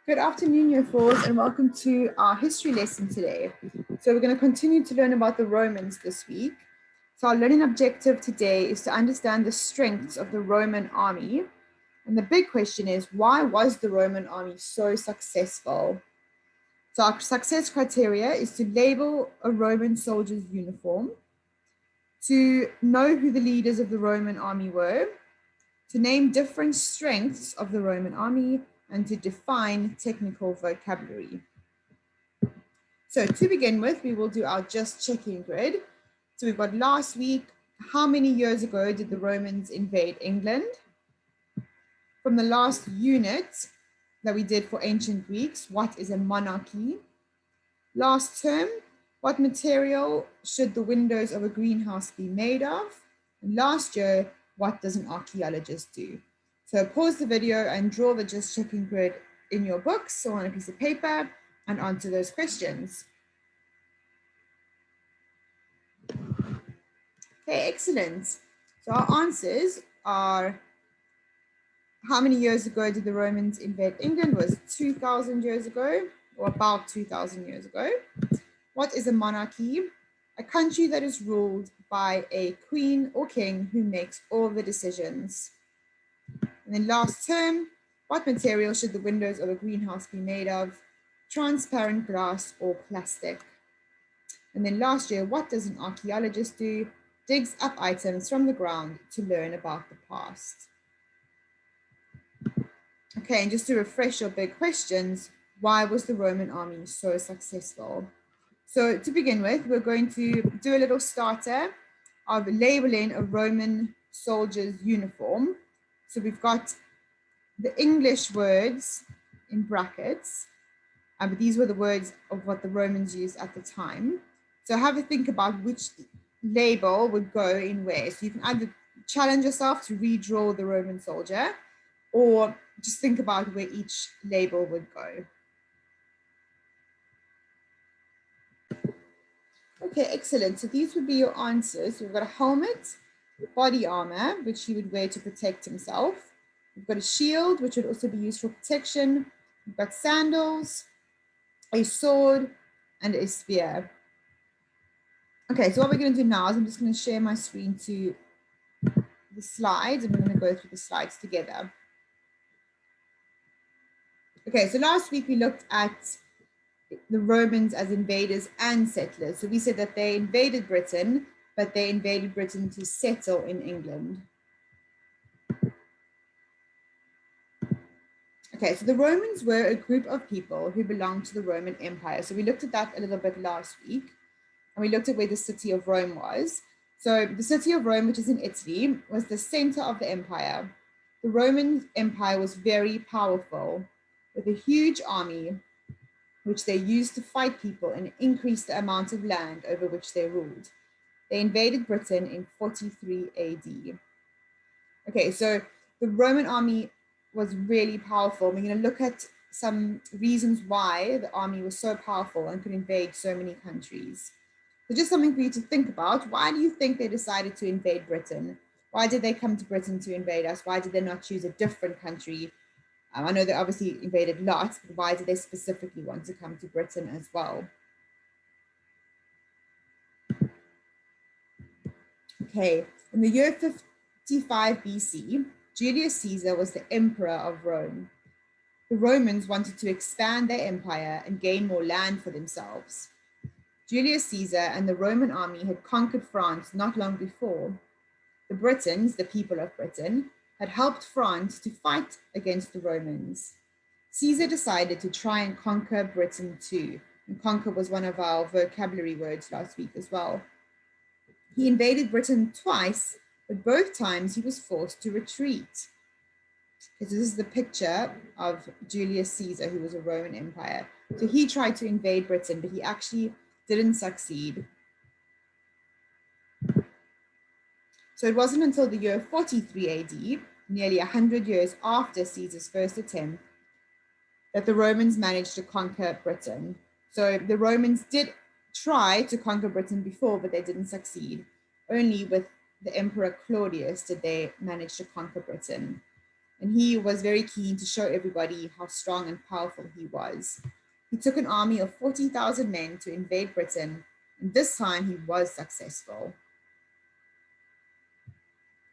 Good afternoon, Year Fours, and welcome to our history lesson today. So we're going to continue to learn about the Romans this week. So our learning objective today is to understand the strengths of the Roman army. And the big question is, why was the Roman army so successful? So our success criteria is to label a Roman soldier's uniform, to know who the leaders of the Roman army were, to name different strengths of the Roman army, and to define technical vocabulary. So to begin with, we will do our just checking grid. So we've got last week, how many years ago did the Romans invade England? From the last unit that we did for ancient Greeks, what is a monarchy? Last term, what material should the windows of a greenhouse be made of? And last year, what does an archaeologist do? So pause the video and draw the just checking grid in your books or on a piece of paper and answer those questions. Okay, excellent. So our answers are, how many years ago did the Romans invade England? Was 2,000 years ago, or about 2,000 years ago. What is a monarchy? A country that is ruled by a queen or king who makes all the decisions. And then last term, what material should the windows of a greenhouse be made of? Transparent glass or plastic. And then last year, what does an archaeologist do? Digs up items from the ground to learn about the past. Okay, and just to refresh your big questions, why was the Roman army so successful? So to begin with, we're going to do a little starter of labeling a Roman soldier's uniform. So we've got the English words in brackets, but these were the words of what the Romans used at the time. So have a think about which label would go in where. So you can either challenge yourself to redraw the Roman soldier, or just think about where each label would go. Okay, excellent. So these would be your answers. So we've got a helmet, body armor, which he would wear to protect himself. We've got a shield, which would also be used for protection. We've got sandals, a sword, and a spear. Okay, so what we're going to do now is I'm just going to share my screen to the slides, and we're going to go through the slides together. Okay, so last week we looked at the Romans as invaders and settlers. So we said that they invaded Britain, but they invaded Britain to settle in England. Okay, so the Romans were a group of people who belonged to the Roman Empire. So we looked at that a little bit last week, and we looked at where the city of Rome was. So the city of Rome, which is in Italy, was the center of the empire. The Roman Empire was very powerful, with a huge army, which they used to fight people and increase the amount of land over which they ruled. They invaded Britain in 43 AD. Okay, so the Roman army was really powerful. We're going to look at some reasons why the army was so powerful and could invade so many countries. So just something for you to think about. Why do you think they decided to invade Britain? Why did they come to Britain to invade us? Why did they not choose a different country? I know they obviously invaded lots, but why did they specifically want to come to Britain as well? Okay, in the year 55 BC, Julius Caesar was the emperor of Rome. The Romans wanted to expand their empire and gain more land for themselves. Julius Caesar and the Roman army had conquered France not long before. The Britons, the people of Britain, had helped France to fight against the Romans. Caesar decided to try and conquer Britain too. And conquer was one of our vocabulary words last week as well. He invaded Britain twice, but both times he was forced to retreat. Okay, so this is the picture of Julius Caesar, who was a Roman Empire. So he tried to invade Britain, but he actually didn't succeed. So it wasn't until the year 43 AD, nearly 100 years after Caesar's first attempt, that the Romans managed to conquer Britain. So the Romans did try to conquer Britain before, but they didn't succeed. Only with the Emperor Claudius did they manage to conquer Britain. and he was very keen to show everybody how strong and powerful he was. He took an army of 40,000 men to invade Britain, and this time he was successful.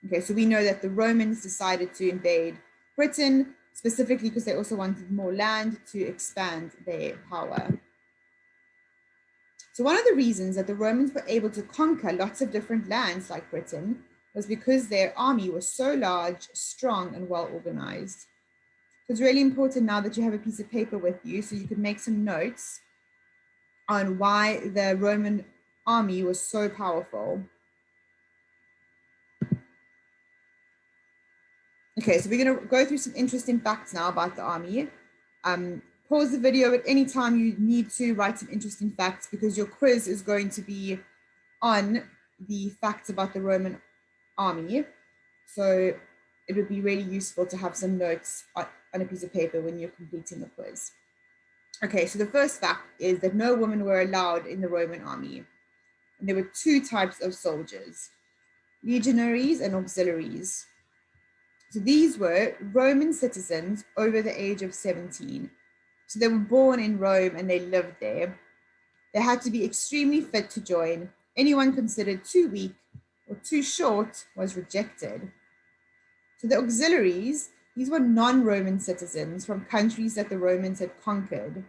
Okay, so we know that the Romans decided to invade Britain, specifically because they also wanted more land to expand their power. So one of the reasons that the Romans were able to conquer lots of different lands like Britain was because their army was so large, strong, and well organized. So it's really important now that you have a piece of paper with you so you can make some notes on why the Roman army was so powerful. Okay, so we're going to go through some interesting facts now about the army. Pause the video at any time you need to write some interesting facts, because your quiz is going to be on the facts about the Roman army. So it would be really useful to have some notes on a piece of paper when you're completing the quiz. Okay, so the first fact is that no women were allowed in the Roman army. And there were two types of soldiers: legionaries and auxiliaries. So these were Roman citizens over the age of 17. So they were born in Rome and they lived there. They had to be extremely fit to join. Anyone considered too weak or too short was rejected. So the auxiliaries, these were non-Roman citizens from countries that the Romans had conquered.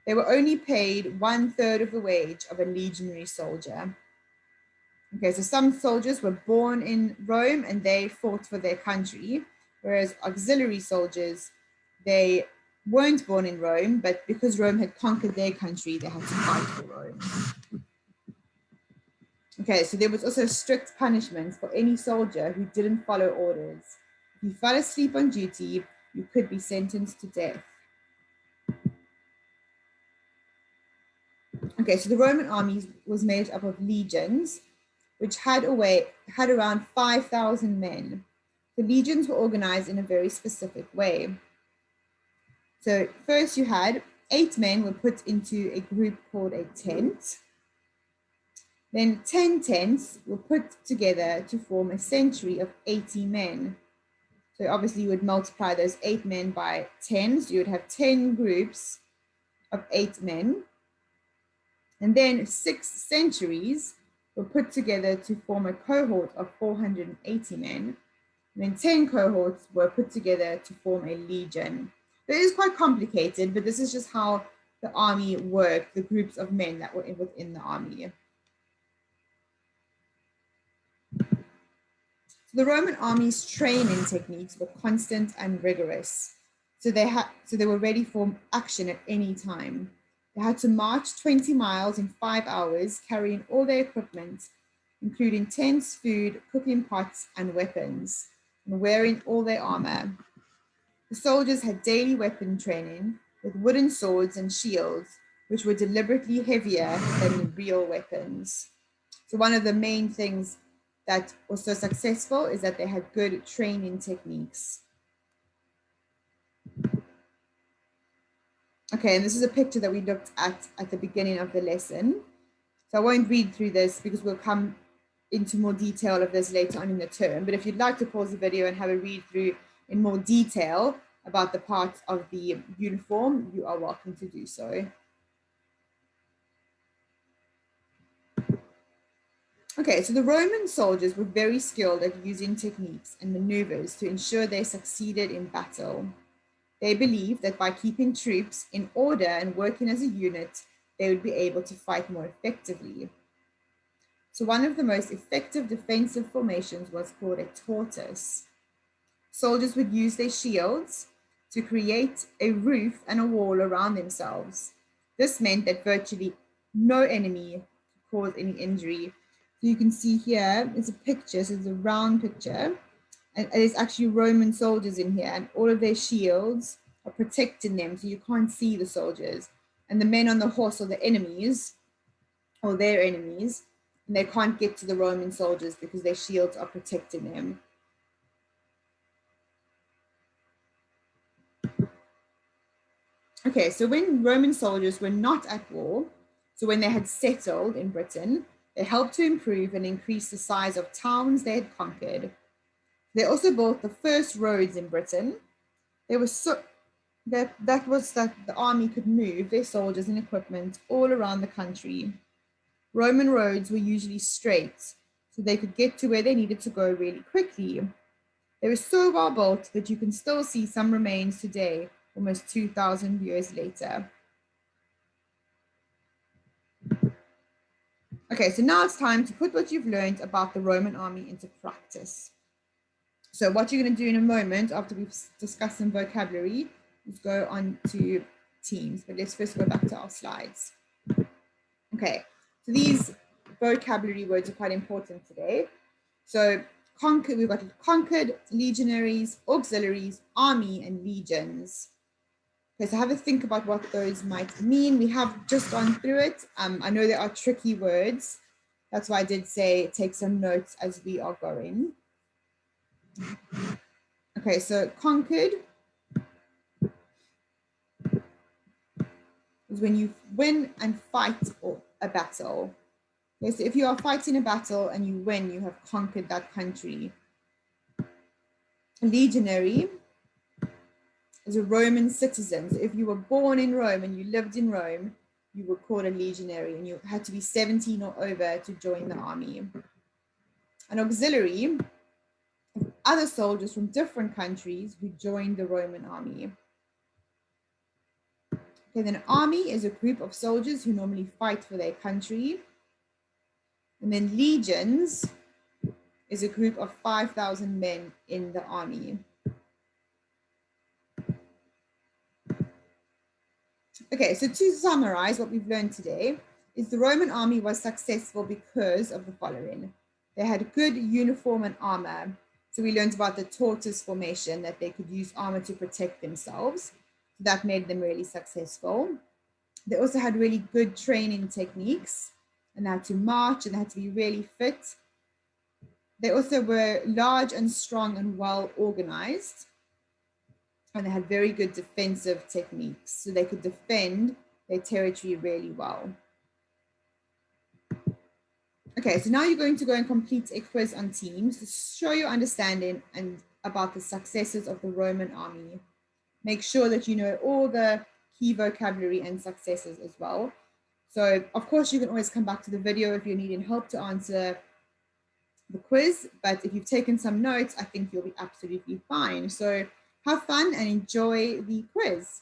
They were only paid 1/3 of the wage of a legionary soldier. Okay, so some soldiers were born in Rome and they fought for their country, whereas auxiliary soldiers, they weren't born in Rome, but because Rome had conquered their country, they had to fight for Rome. Okay, so there was also strict punishment for any soldier who didn't follow orders. If you fell asleep on duty, you could be sentenced to death. Okay, so the Roman army was made up of legions, which had around 5,000 men. The legions were organized in a very specific way. So first you had 8 men were put into a group called a tent. Then 10 tents were put together to form a century of 80 men. So obviously you would multiply those 8 men by 10, so you would have 10 groups of 8 men. And then 6 centuries were put together to form a cohort of 480 men. And then 10 cohorts were put together to form a legion. So it is quite complicated, but this is just how the army worked, the groups of men that were within the army. So the Roman army's training techniques were constant and rigorous. So they were ready for action at any time. They had to march 20 miles in 5 hours, carrying all their equipment, including tents, food, cooking pots, and weapons, and wearing all their armor. The soldiers had daily weapon training with wooden swords and shields, which were deliberately heavier than the real weapons. So one of the main things that was so successful is that they had good training techniques. Okay, and this is a picture that we looked at the beginning of the lesson. So I won't read through this because we'll come into more detail of this later on in the term. But if you'd like to pause the video and have a read through in more detail about the parts of the uniform, you are welcome to do so. Okay, so the Roman soldiers were very skilled at using techniques and maneuvers to ensure they succeeded in battle. They believed that by keeping troops in order and working as a unit, they would be able to fight more effectively. So one of the most effective defensive formations was called a tortoise. Soldiers would use their shields to create a roof and a wall around themselves. This meant that virtually no enemy could cause any injury. So you can see here, it's a picture, so it's a round picture. And there's actually Roman soldiers in here, and all of their shields are protecting them, so you can't see the soldiers. And the men on the horse are the enemies, or their enemies, and they can't get to the Roman soldiers because their shields are protecting them. Okay, so when Roman soldiers were not at war, so when they had settled in Britain, they helped to improve and increase the size of towns they had conquered. They also built the first roads in Britain. They were so that the army could move their soldiers and equipment all around the country. Roman roads were usually straight, so they could get to where they needed to go really quickly. They were so well built that you can still see some remains today, almost 2,000 years later. Okay, so now it's time to put what you've learned about the Roman army into practice. So what you're going to do in a moment after we've discussed some vocabulary is go on to teams, but let's first go back to our slides. Okay, so these vocabulary words are quite important today. So conquered, we've got conquered, legionaries, auxiliaries, army, and legions. Okay, so have a think about what those might mean. We have just gone through it. I know there are tricky words. That's why I did say take some notes as we are going. Okay, so conquered is when you win and fight a battle. Okay, so if you are fighting a battle and you win, you have conquered that country. A legionary is a Roman citizen. So if you were born in Rome and you lived in Rome, you were called a legionary and you had to be 17 or over to join the army. An auxiliary, other soldiers from different countries who joined the Roman army. Okay, then an army is a group of soldiers who normally fight for their country. And then legions is a group of 5,000 men in the army. Okay, so to summarize what we've learned today is the Roman army was successful because of the following. They had good uniform and armor. So we learned about the tortoise formation, that they could use armor to protect themselves. So that made them really successful. They also had really good training techniques, and they had to march and they had to be really fit. They also were large and strong and well organized. And they had very good defensive techniques, so they could defend their territory really well. Okay, so now you're going to go and complete a quiz on teams to show your understanding and about the successes of the Roman army. Make sure that you know all the key vocabulary and successes as well. So of course you can always come back to the video if you're needing help to answer the quiz, but if you've taken some notes, I think you'll be absolutely fine. So have fun and enjoy the quiz.